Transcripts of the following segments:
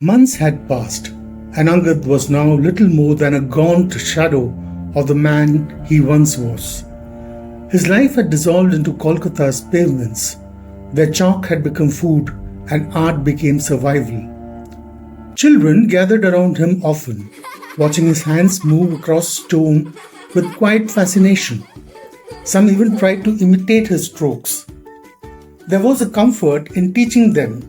Months had passed, and Angad was now little more than a gaunt shadow of the man he once was. His life had dissolved into Kolkata's pavements, where chalk had become food and art became survival. Children gathered around him often, watching his hands move across stone with quiet fascination. Some even tried to imitate his strokes. There was a comfort in teaching them,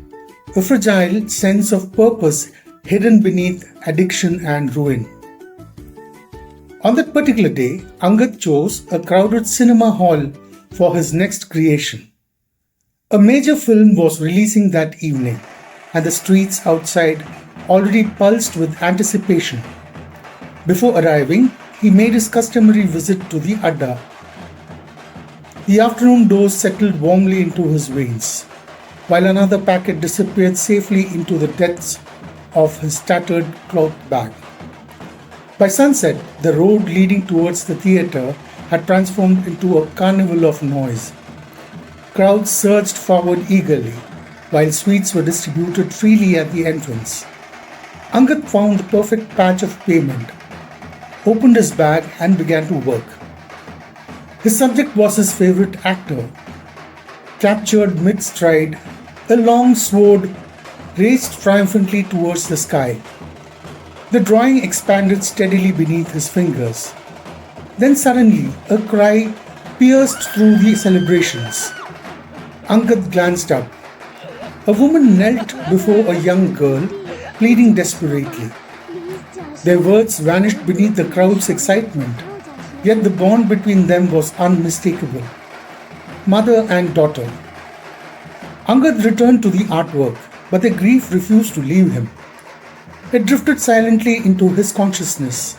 a fragile sense of purpose hidden beneath addiction and ruin. On that particular day, Angad chose a crowded cinema hall for his next creation. A major film was releasing that evening, and the streets outside already pulsed with anticipation. Before arriving, he made his customary visit to the Adda. The afternoon dose settled warmly into his veins, while another packet disappeared safely into the depths of his tattered cloth bag. By sunset, the road leading towards the theatre had transformed into a carnival of noise. Crowds surged forward eagerly, while sweets were distributed freely at the entrance. Angad found the perfect patch of pavement, opened his bag and began to work. His subject was his favorite actor. Captured mid-stride, a long sword raised triumphantly towards the sky. The drawing expanded steadily beneath his fingers. Then suddenly, a cry pierced through the celebrations. Angad glanced up. A woman knelt before a young girl, pleading desperately. Their words vanished beneath the crowd's excitement, yet the bond between them was unmistakable. Mother and daughter. Angad returned to the artwork, but the grief refused to leave him. It drifted silently into his consciousness,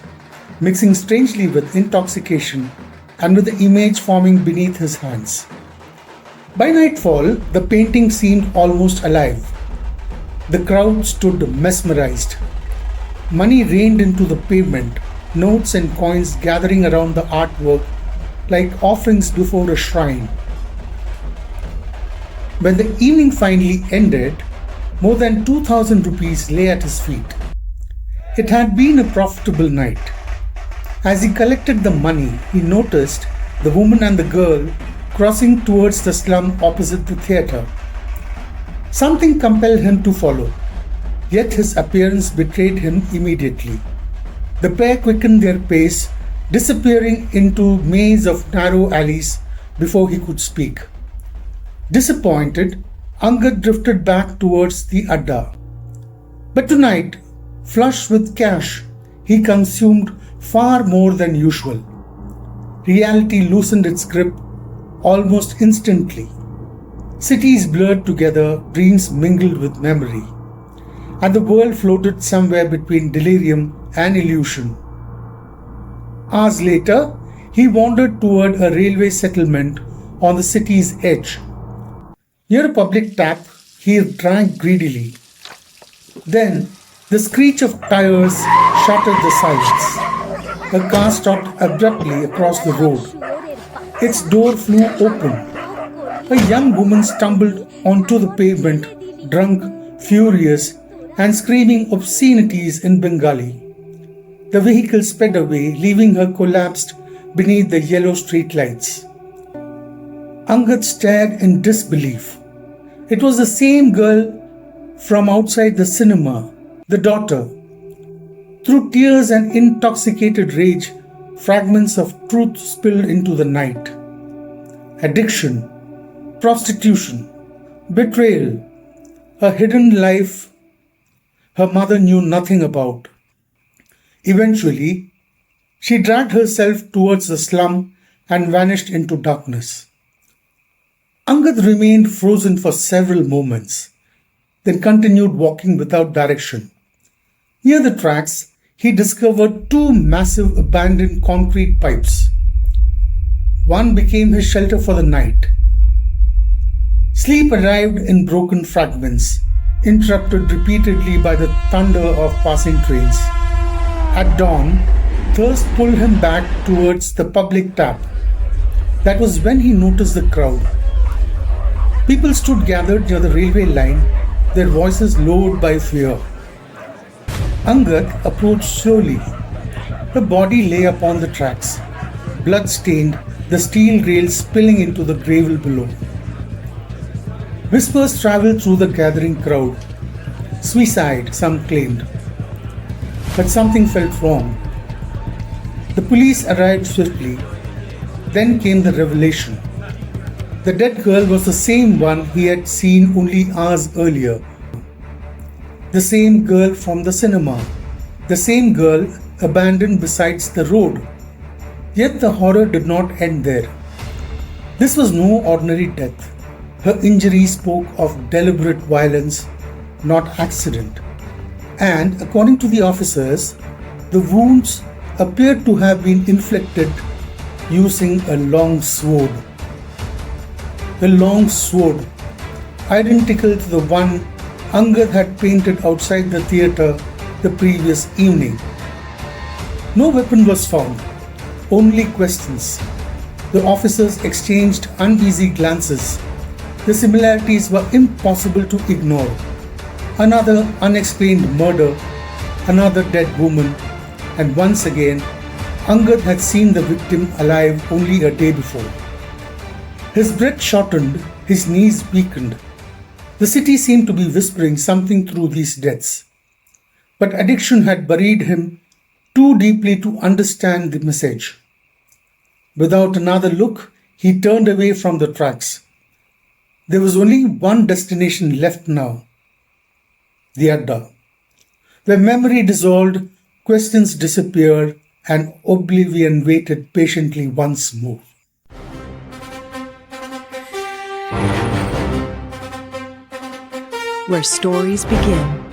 mixing strangely with intoxication and with the image forming beneath his hands. By nightfall, the painting seemed almost alive. The crowd stood mesmerized. Money rained into the pavement, notes and coins gathering around the artwork like offerings before a shrine. When the evening finally ended, more than 2,000 rupees lay at his feet. It had been a profitable night. As he collected the money, he noticed the woman and the girl crossing towards the slum opposite the theatre. Something compelled him to follow, yet his appearance betrayed him immediately. The pair quickened their pace, disappearing into maze of narrow alleys before he could speak. Disappointed, Angad drifted back towards the Adda. But tonight, flush with cash, he consumed far more than usual. Reality loosened its grip almost instantly. Cities blurred together, dreams mingled with memory, and the world floated somewhere between delirium and illusion. Hours later, he wandered toward a railway settlement on the city's edge. Near a public tap, he drank greedily. Then, the screech of tires shattered the silence. A car stopped abruptly across the road. Its door flew open. A young woman stumbled onto the pavement, drunk, furious, and screaming obscenities in Bengali. The vehicle sped away, leaving her collapsed beneath the yellow streetlights. Angad stared in disbelief. It was the same girl from outside the cinema, the daughter. Through tears and intoxicated rage, fragments of truth spilled into the night. Addiction, prostitution, betrayal, a hidden life her mother knew nothing about. Eventually, she dragged herself towards the slum and vanished into darkness. Angad remained frozen for several moments, then continued walking without direction. Near the tracks, he discovered two massive abandoned concrete pipes. One became his shelter for the night. Sleep arrived in broken fragments, interrupted repeatedly by the thunder of passing trains. At dawn, thirst pulled him back towards the public tap. That was when he noticed the crowd. People stood gathered near the railway line, their voices lowered by fear. Angad approached slowly. Her body lay upon the tracks, blood stained, the steel rails spilling into the gravel below. Whispers travelled through the gathering crowd. Suicide, some claimed. But something felt wrong. The police arrived swiftly. Then came the revelation. The dead girl was the same one he had seen only hours earlier. The same girl from the cinema. The same girl abandoned beside the road. Yet the horror did not end there. This was no ordinary death. Her injuries spoke of deliberate violence, not accident. And according to the officers, the wounds appeared to have been inflicted using a long sword. The long sword, identical to the one Angad had painted outside the theatre the previous evening. No weapon was found, only questions. The officers exchanged uneasy glances. The similarities were impossible to ignore. Another unexplained murder, another dead woman, and once again, Angad had seen the victim alive only a day before. His breath shortened, his knees weakened. The city seemed to be whispering something through these deaths. But addiction had buried him too deeply to understand the message. Without another look, he turned away from the tracks. There was only one destination left now: the Adda, where memory dissolved, questions disappeared, and oblivion waited patiently once more. Where stories begin.